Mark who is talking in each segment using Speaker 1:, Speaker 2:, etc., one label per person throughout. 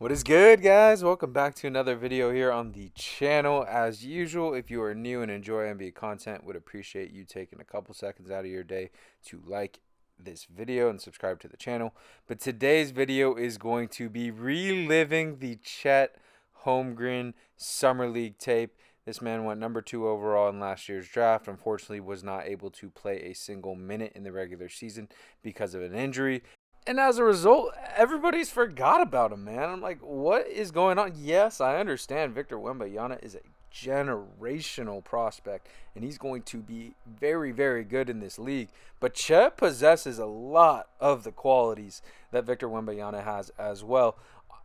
Speaker 1: What is good, guys? Welcome back to another video here on the channel. As usual, if you are new and enjoy NBA content, would appreciate you taking a couple seconds out of your day to like this video and subscribe to the channel. But today's video is going to be reliving the Chet Holmgren Summer League tape. This man went number 2 overall in last year's draft. Unfortunately, was not able to play a single minute in the regular season because of an injury. And as a result, everybody's forgot about him, man. I'm like, what is going on? Yes, I understand Victor Wembanyama is a generational prospect, and he's going to be very, very good in this league. But Chet possesses a lot of the qualities that Victor Wembanyama has as well.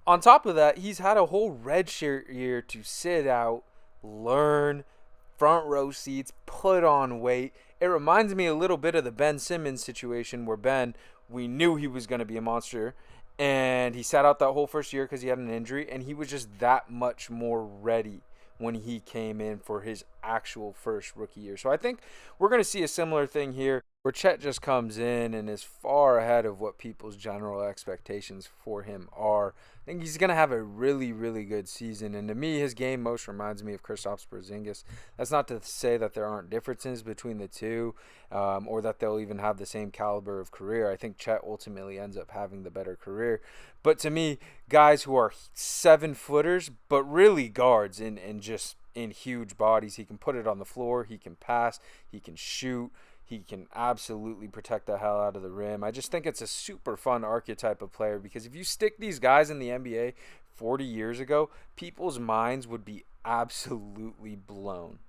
Speaker 1: On top of that, he's had a whole redshirt year to sit out, learn, front row seats, put on weight. It reminds me a little bit of the Ben Simmons situation where we knew he was going to be a monster, and he sat out that whole first year because he had an injury, and he was just that much more ready when he came in for his actual first rookie year. So I think we're going to see a similar thing here where Chet just comes in and is far ahead of what people's general expectations for him are. I think he's going to have a really, really good season. And to me, his game most reminds me of Kristaps Porzingis. That's not to say that there aren't differences between the two, or that they'll even have the same caliber of career. I think Chet ultimately ends up having the better career. But to me, guys who are 7-footers, but really guards and just in huge bodies, he can put it on the floor, he can pass, he can shoot. He can absolutely protect the hell out of the rim. I just think it's a super fun archetype of player because if you stick these guys in the NBA 40 years ago, people's minds would be absolutely blown.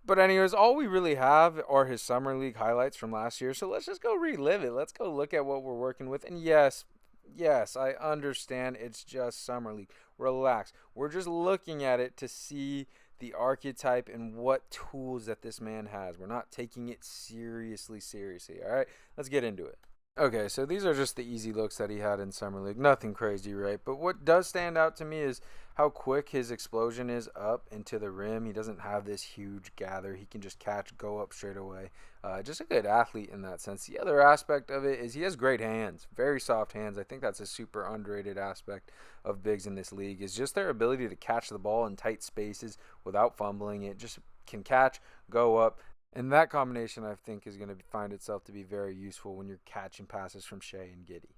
Speaker 1: But anyways, all we really have are his Summer League highlights from last year. So let's just go relive it. Let's go look at what we're working with. And yes, I understand it's just Summer League. Relax. We're just looking at it to see the archetype and what tools that this man has. We're not taking it seriously. All right, let's get into it. Okay, so these are just the easy looks that he had in Summer League. Nothing crazy, right? But what does stand out to me is how quick his explosion is up into the rim. He doesn't have this huge gather. He can just catch, go up straight away. Just a good athlete in that sense. The other aspect of it is he has great hands, very soft hands. I think that's a super underrated aspect of bigs in this league is just their ability to catch the ball in tight spaces without fumbling it. Just can catch, go up. And that combination, I think, is going to find itself to be very useful when you're catching passes from Shea and Giddey.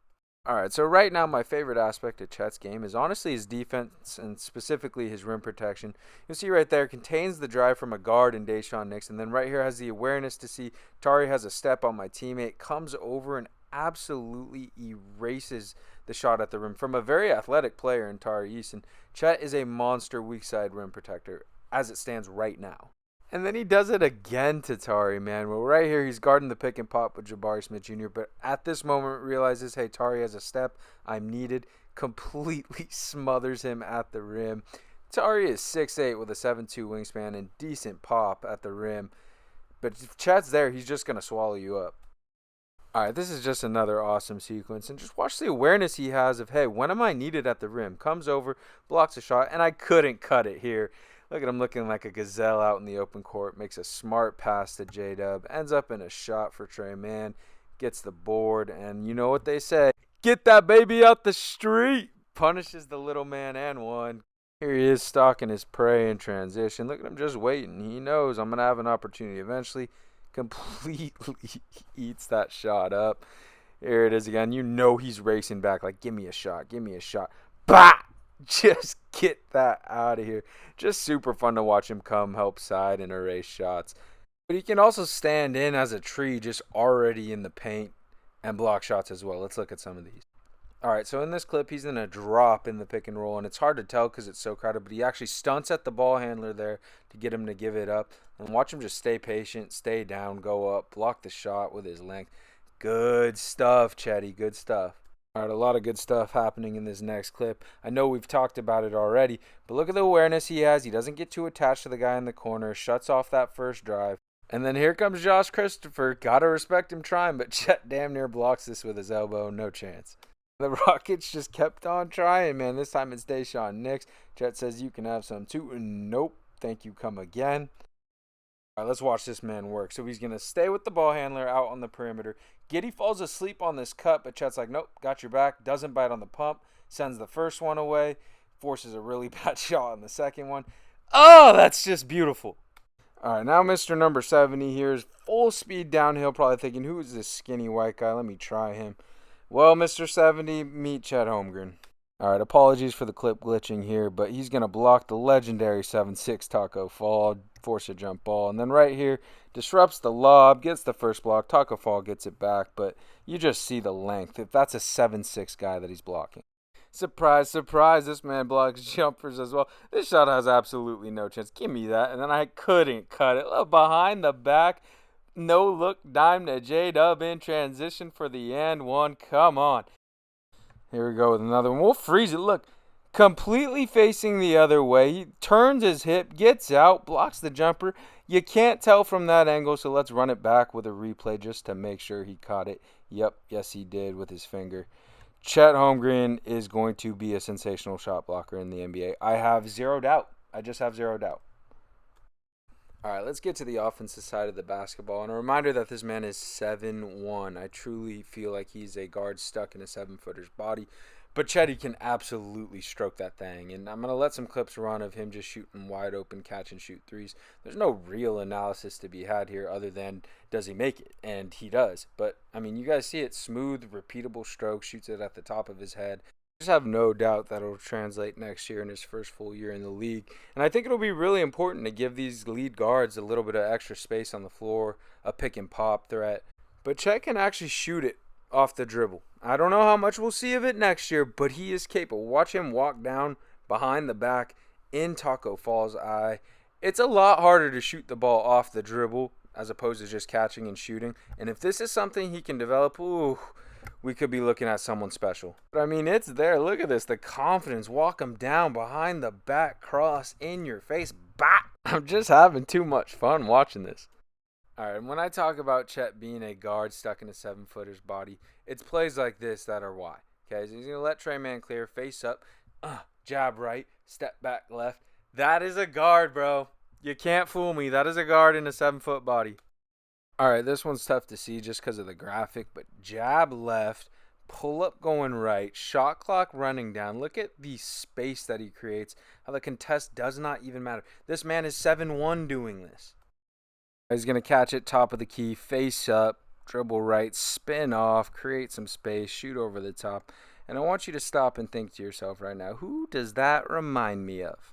Speaker 1: All right, so right now my favorite aspect of Chet's game is honestly his defense and specifically his rim protection. You'll see right there, contains the drive from a guard in Deshaun Nixon. Then right here has the awareness to see Tari has a step on my teammate, comes over and absolutely erases the shot at the rim from a very athletic player in Tari Eason. Chet is a monster weak side rim protector as it stands right now. And then he does it again to Tari, man. Well, right here, he's guarding the pick and pop with Jabari Smith Jr., but at this moment realizes, hey, Tari has a step. I'm needed. Completely smothers him at the rim. Tari is 6'8" with a 7'2" wingspan and decent pop at the rim. But if Chet's there, he's just going to swallow you up. All right, this is just another awesome sequence. And just watch the awareness he has of, hey, when am I needed at the rim? Comes over, blocks a shot, and I couldn't cut it here. Look at him looking like a gazelle out in the open court. Makes a smart pass to J-Dub. Ends up in a shot for Trey Mann. Gets the board. And you know what they say. Get that baby out the street. Punishes the little man and one. Here he is stalking his prey in transition. Look at him just waiting. He knows I'm going to have an opportunity eventually. Completely eats that shot up. Here it is again. You know he's racing back. Like, give me a shot. Give me a shot. Bah! Just get that out of here. Just super fun to watch him come help side and erase shots. But he can also stand in as a tree just already in the paint and block shots as well. Let's look at some of these. All right, so in this clip, he's in a drop in the pick and roll, and it's hard to tell because it's so crowded, but he actually stunts at the ball handler there to get him to give it up. And watch him just stay patient, stay down, go up, block the shot with his length. Good stuff, Chetty, good stuff. All right, a lot of good stuff happening in this next clip. I know we've talked about it already, but look at the awareness he has. He doesn't get too attached to the guy in the corner, shuts off that first drive. And then here comes Josh Christopher. Gotta respect him trying, but Chet damn near blocks this with his elbow. No chance. The Rockets just kept on trying, man. This time it's Deshaun Nix. Chet says you can have some too. Nope. Thank you. Come again. All right, let's watch this man work. So he's going to stay with the ball handler out on the perimeter. Giddey falls asleep on this cut, but Chet's like, nope, got your back. Doesn't bite on the pump. Sends the first one away, forces a really bad shot on the second one. Oh, that's just beautiful. All right, now Mr. Number 70 here is full speed downhill, probably thinking, who is this skinny white guy? Let me try him. Well, Mr. 70, meet Chet Holmgren. All right, apologies for the clip glitching here, but he's going to block the legendary 7-6 Taco Fall, force a jump ball. And then right here, disrupts the lob, gets the first block. Taco Fall gets it back, but you just see the length. If that's a 7-6 guy that he's blocking. Surprise, surprise, this man blocks jumpers as well. This shot has absolutely no chance. Give me that. And then I couldn't cut it. Look, behind the back, no look dime to J-Dub in transition for the and one. Come on. Here we go with another one. We'll freeze it. Look, completely facing the other way. He turns his hip, gets out, blocks the jumper. You can't tell from that angle, so let's run it back with a replay just to make sure he caught it. Yep, yes he did with his finger. Chet Holmgren is going to be a sensational shot blocker in the NBA. I have zero doubt. I just have zero doubt. All right, let's get to the offensive side of the basketball. And a reminder that this man is 7'1". I truly feel like he's a guard stuck in a 7-footer's body. But Chetty can absolutely stroke that thing. And I'm going to let some clips run of him just shooting wide open catch and shoot threes. There's no real analysis to be had here other than does he make it? And he does. But, I mean, you guys see it. Smooth, repeatable stroke. Shoots it at the top of his head. I just have no doubt that it'll translate next year in his first full year in the league. And I think it'll be really important to give these lead guards a little bit of extra space on the floor, a pick and pop threat. But Chet can actually shoot it off the dribble. I don't know how much we'll see of it next year, but he is capable. Watch him walk down behind the back in Taco Fall's eye. It's a lot harder to shoot the ball off the dribble as opposed to just catching and shooting. And if this is something he can develop, ooh, we could be looking at someone special. But I mean, it's there. Look at this. The confidence. Walk him down behind the back, cross in your face. Bop! I'm just having too much fun watching this. All right, and when I talk about Chet being a guard stuck in a 7-footer's body, it's plays like this that are why. Okay, so he's going to let Trey Man clear, face up, jab right, step back left. That is a guard, bro. You can't fool me. That is a guard in a 7-foot body. All right, this one's tough to see just because of the graphic, but jab left, pull up going right, shot clock running down. Look at the space that he creates, how the contest does not even matter. This man is 7'1" doing this. He's going to catch it top of the key, face up, dribble right, spin off, create some space, shoot over the top. And I want you to stop and think to yourself right now, who does that remind me of?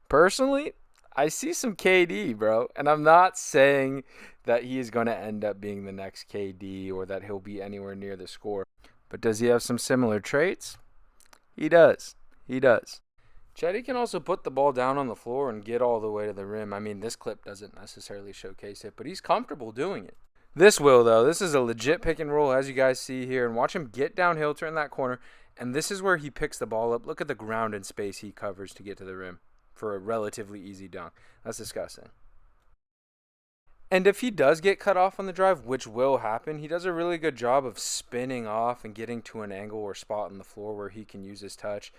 Speaker 1: Personally, I see some KD, bro. And I'm not saying that he is going to end up being the next KD or that he'll be anywhere near the score. But does he have some similar traits? He does. He does. Chetty can also put the ball down on the floor and get all the way to the rim. I mean, this clip doesn't necessarily showcase it, but he's comfortable doing it. This will, though. This is a legit pick and roll, as you guys see here. And watch him get downhill, turn that corner. And this is where he picks the ball up. Look at the ground and space he covers to get to the rim for a relatively easy dunk. That's disgusting. And if he does get cut off on the drive, which will happen, he does a really good job of spinning off and getting to an angle or spot on the floor where he can use his touch.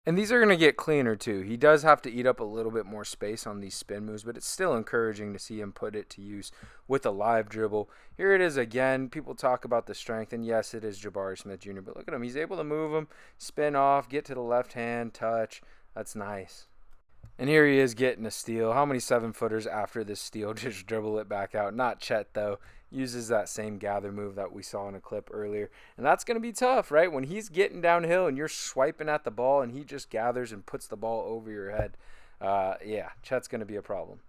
Speaker 1: And these are going to get cleaner too. He does have to eat up a little bit more space on these spin moves, but it's still encouraging to see him put it to use with a live dribble. Here it is again. People talk about the strength, and yes, it is Jabari Smith Jr., but look at him. He's able to move him, spin off, get to the left hand, touch. That's nice. And here he is getting a steal. How many 7-footers after this steal just dribble it back out? Not Chet, though. Uses that same gather move that we saw in a clip earlier. And that's going to be tough, right? When he's getting downhill and you're swiping at the ball and he just gathers and puts the ball over your head. Yeah, Chet's going to be a problem.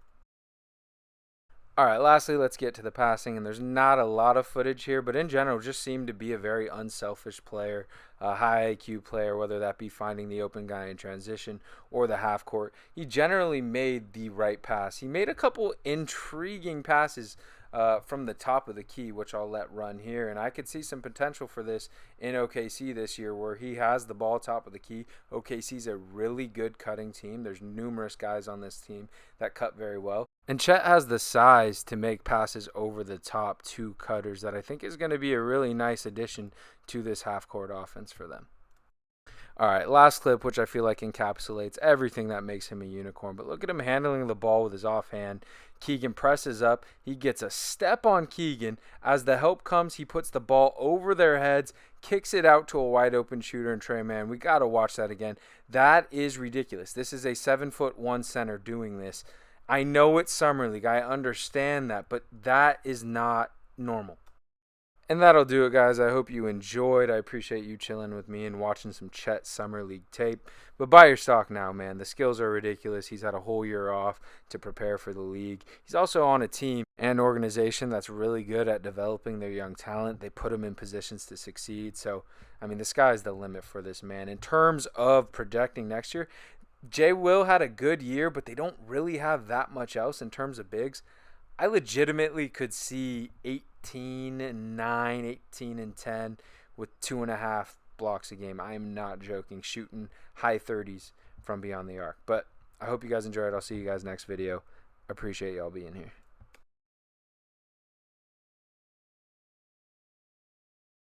Speaker 1: All right, lastly, let's get to the passing. And there's not a lot of footage here, but in general, just seemed to be a very unselfish player, a high IQ player, whether that be finding the open guy in transition or the half court. He generally made the right pass. He made a couple intriguing passes from the top of the key, which I'll let run here. And I could see some potential for this in OKC this year where he has the ball top of the key. OKC's a really good cutting team. There's numerous guys on this team that cut very well. And Chet has the size to make passes over the top to cutters that I think is going to be a really nice addition to this half-court offense for them. All right, last clip, which I feel like encapsulates everything that makes him a unicorn. But look at him handling the ball with his offhand. Keegan presses up. He gets a step on Keegan. As the help comes, he puts the ball over their heads, kicks it out to a wide open shooter and Trey Man. We got to watch that again. That is ridiculous. This is a 7'1" center doing this. I know it's Summer League. I understand that, but that is not normal. And that'll do it, guys. I hope you enjoyed. I appreciate you chilling with me and watching some Chet Summer League tape. But buy your stock now, man. The skills are ridiculous. He's had a whole year off to prepare for the league. He's also on a team and organization that's really good at developing their young talent. They put him in positions to succeed. So, I mean, the sky's the limit for this man. In terms of projecting next year, Jay Will had a good year, but they don't really have that much else in terms of bigs. I legitimately could see 18 and 9, 18 and 10 with 2.5 blocks a game. I am not joking. Shooting high 30s from beyond the arc. But I hope you guys enjoyed. I'll see you guys next video. Appreciate y'all being here.